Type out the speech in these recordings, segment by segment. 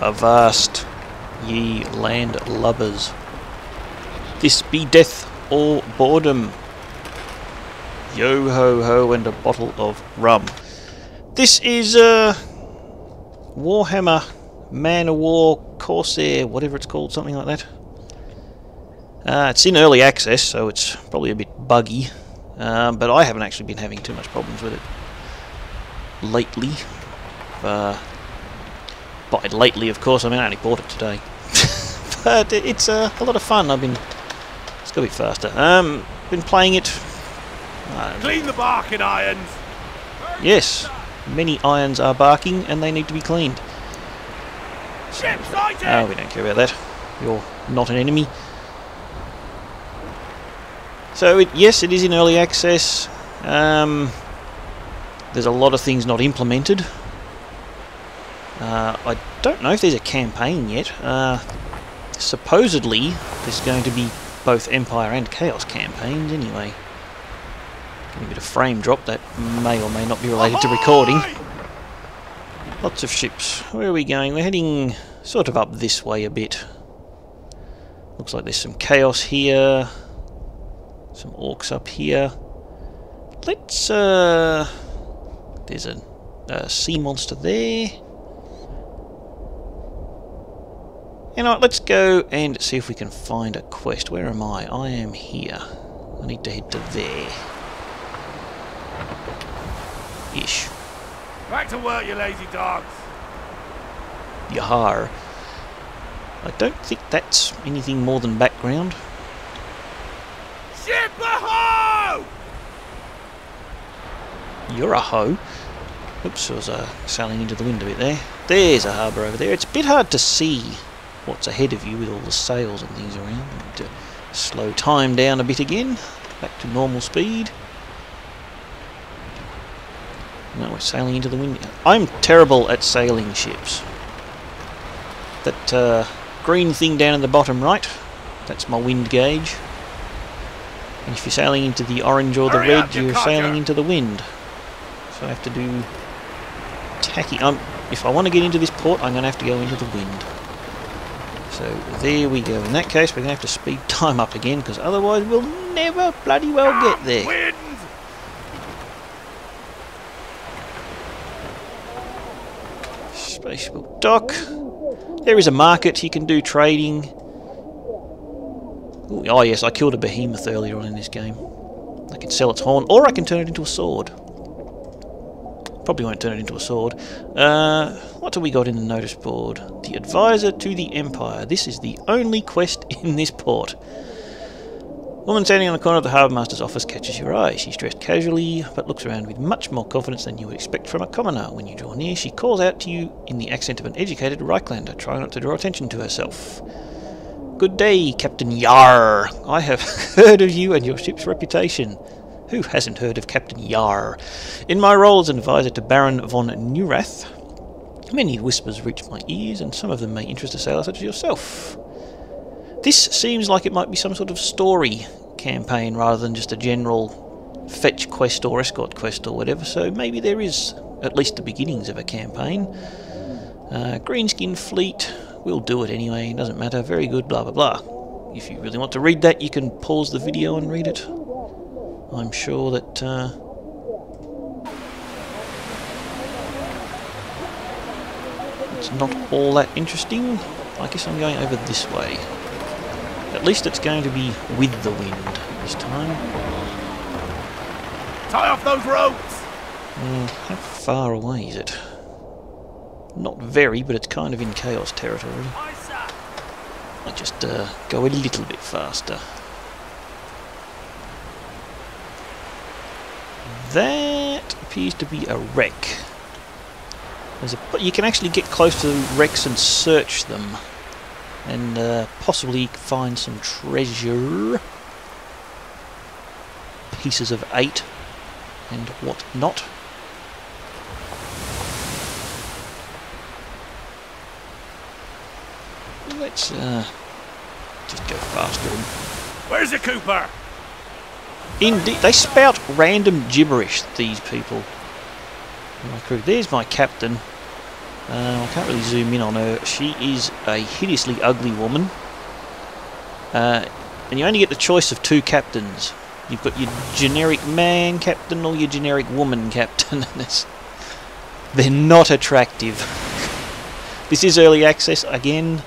Avast, ye land lubbers. This be death or boredom. Yo ho ho and a bottle of rum. This is Warhammer Man of War Corsair, whatever it's called, something like that. It's in early access, so it's probably a bit buggy, but I haven't actually been having too much problems with it lately. By lately, of course, I mean I only bought it today. But it's a lot of fun. Let's go a bit faster. Been playing it. Clean the barking irons. Yes, many irons are barking, and they need to be cleaned. Ship sighted. Oh, we don't care about that. You're not an enemy. So yes, it is in early access. There's a lot of things not implemented. I don't know if there's a campaign yet. Supposedly, there's going to be both Empire and Chaos campaigns anyway. Getting a bit of frame drop that may or may not be related to recording. Lots of ships. Where are we going? We're heading sort of up this way a bit. Looks like there's some Chaos here. Some Orcs up here. Let's, there's a sea monster there. You know what, let's go and see if we can find a quest. Where am I? I am here. I need to head to there. Ish. Back to work, you lazy dogs. Yahar. I don't think that's anything more than background. Ship a-ho! You're a hoe. Oops, I was sailing into the wind a bit there. There's a harbour over there. It's a bit hard to see what's ahead of you with all the sails and things around. I need to slow time down a bit again. Back to normal speed. No, we're sailing into the wind. I'm terrible at sailing ships. That green thing down in the bottom right, that's my wind gauge. And if you're sailing into the orange or the red, you're sailing into the wind. So I have to do tacky. If I want to get into this port, I'm going to have to go into the wind. So there we go. In that case, we're going to have to speed time up again, because otherwise we'll never bloody well get there. Wind! Spacebook dock. There is a market. You can do trading. Ooh, oh yes, I killed a behemoth earlier on in this game. I can sell its horn, or I can turn it into a sword. Probably won't turn it into a sword. What have we got in the notice board? The Advisor to the Empire. This is the only quest in this port. Woman standing on the corner of the Harbour Master's office catches your eye. She's dressed casually, but looks around with much more confidence than you would expect from a commoner. When you draw near, she calls out to you in the accent of an educated Reiklander, trying not to draw attention to herself. Good day, Captain Yar. I have heard of you and your ship's reputation. Who hasn't heard of Captain Yar? In my role as an advisor to Baron von Neurath, many whispers reach my ears, and some of them may interest a sailor such as yourself. This seems like it might be some sort of story campaign rather than just a general fetch quest or escort quest or whatever, so maybe there is at least the beginnings of a campaign. Greenskin Fleet, we'll do it anyway, doesn't matter, very good, blah blah blah. If you really want to read that, you can pause the video and read it. I'm sure that it's not all that interesting. I guess I'm going over this way. At least it's going to be with the wind this time. Tie off those ropes! How far away is it? Not very, but it's kind of in Chaos territory. I'll just go a little bit faster. That appears to be a wreck. But you can actually get close to wrecks and search them, and possibly find some treasure, pieces of 8 and what not. Let's just go faster. Where's the Cooper? Indeed, they spout random gibberish, these people. My crew. There's my captain. I can't really zoom in on her. She is a hideously ugly woman. And you only get the choice of 2 captains. You've got your generic man captain or your generic woman captain. They're not attractive. This is early access again.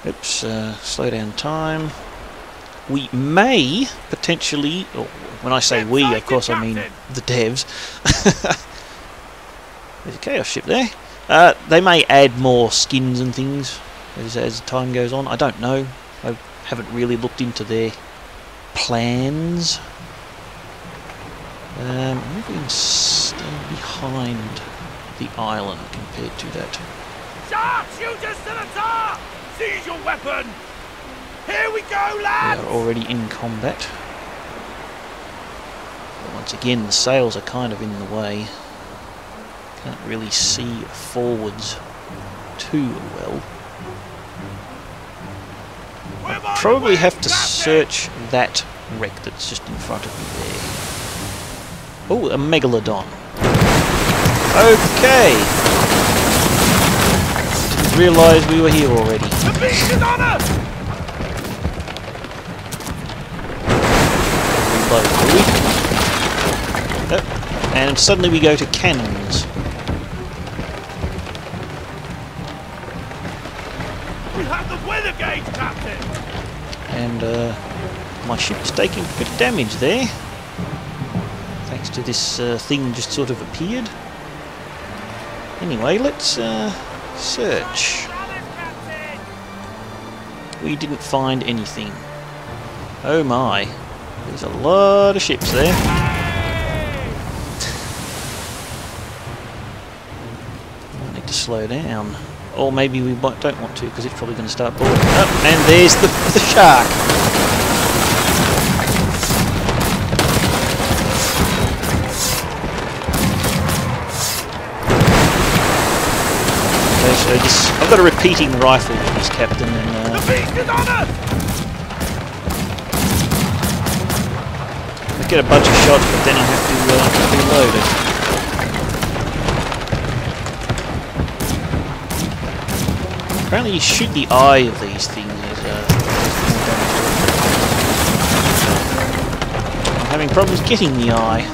Oops, slow down time. We may potentially, or when I say we, of course I mean the devs. There's a chaos ship there. They may add more skins and things as time goes on. I don't know. I haven't really looked into their plans. I wonder if we can stand behind the island compared to that. Sharpshooters to the top! Seize your weapon! Here we go, lads! We are already in combat. But once again, the sails are kind of in the way. Can't really see forwards too well. I'll probably have to search that wreck that's just in front of me there. Oh, a megalodon. Okay. Didn't realise we were here already. The beast is on us! Reload, do we? Oh, and suddenly we go to cannons. We have the weather gauge, Captain! And my ship's taking a bit of damage there. Thanks to this thing just sort of appeared. Anyway, let's search. We didn't find anything. Oh my. There's a lot of ships there. I need to slow down. Or maybe we don't want to, because it's probably going to start boarding up. And there's the shark! Okay, so this... I've got a repeating rifle with this captain, and... The beast is on us! I get a bunch of shots, but then I have to reload it. Apparently you shoot the eye of these things as more damage. I'm having problems getting the eye.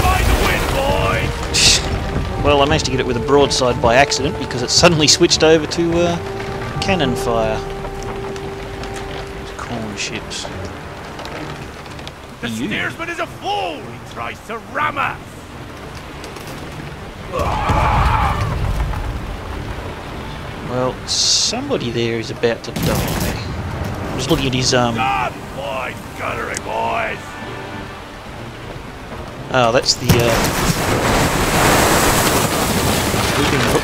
Ride the wind, boys! Well, I managed to get it with a broadside by accident because it suddenly switched over to cannon fire. These corn ships. The steersman is a fool! He tries to ram us! Well, somebody there is about to die. I'm just looking at his Gun, boys! Gunnery, boys! Oh, that's the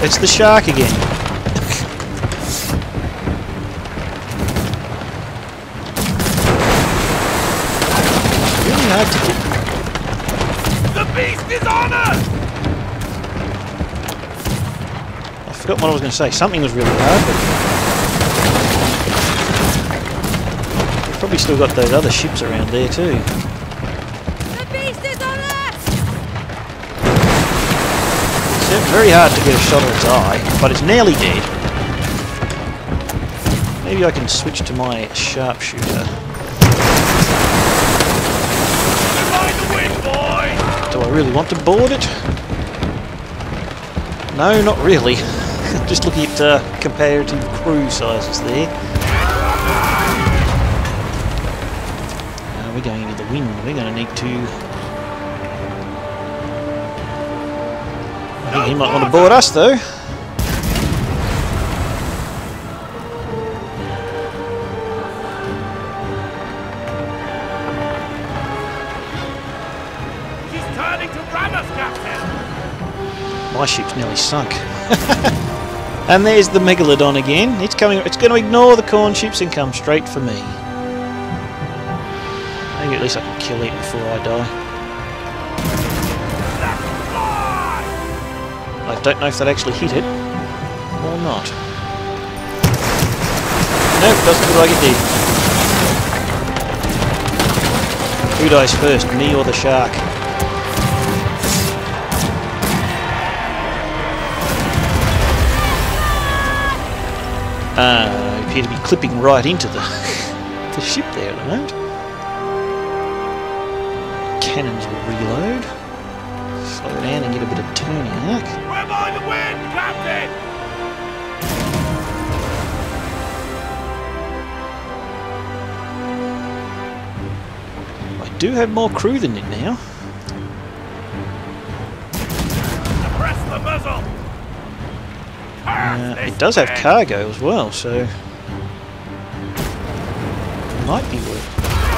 it's the shark again. Really hard to get. The beast is on us! I forgot what I was going to say. Something was really hard, but we've probably still got those other ships around there too. The beast is on us! It's very hard to get a shot at its eye, but it's nearly dead. Maybe I can switch to my sharpshooter. Ride the wind, boys! Do I really want to board it? No, not really. Just looking at comparative crew sizes there. We're going into the wind. We're going to need to... I think he might want to board us, though. She's turning to ram us, Captain! My ship's nearly sunk. And there's the Megalodon again. It's coming. It's going to ignore the corn ships and come straight for me. Maybe at least I can kill it before I die. I don't know if that actually hit it or not. Nope, doesn't look like it did. Who dies first, me or the shark? I appear to be clipping right into the, the ship there at the moment. Cannons will reload. Slow down and get a bit of turning arc. We're by the wind, Captain! I do have more crew than it now. Press the muzzle! It does have cargo as well, so might be worth.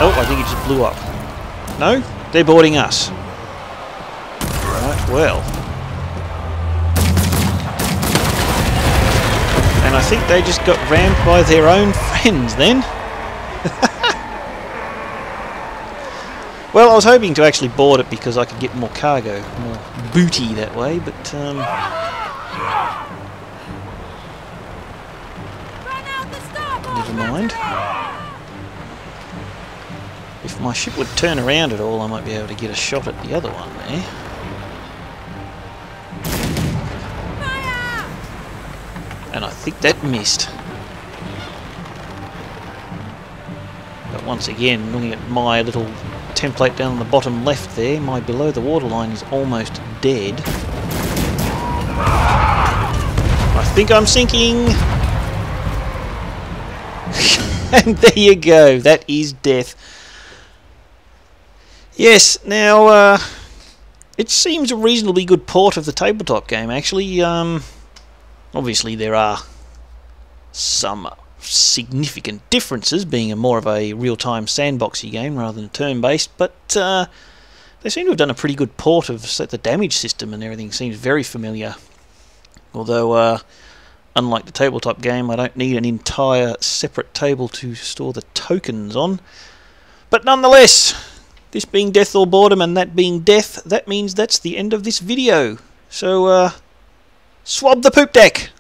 Oh, I think it just blew up. No, they're boarding us. Right, well, and I think they just got rammed by their own friends then. Well, I was hoping to actually board it because I could get more cargo, more booty that way, but never mind. If my ship would turn around at all, I might be able to get a shot at the other one there. And I think that missed. But once again, looking at my little template down on the bottom left there, my below the waterline is almost dead. I think I'm sinking! And there you go, that is death. Yes, now, it seems a reasonably good port of the tabletop game, actually. Obviously there are some significant differences, being more of a real-time sandboxy game rather than turn-based, but they seem to have done a pretty good port of the damage system, and everything seems very familiar. Although, unlike the tabletop game, I don't need an entire separate table to store the tokens on. But nonetheless, this being Death or Boredom and that being Death, that means that's the end of this video. So, swab the poop deck!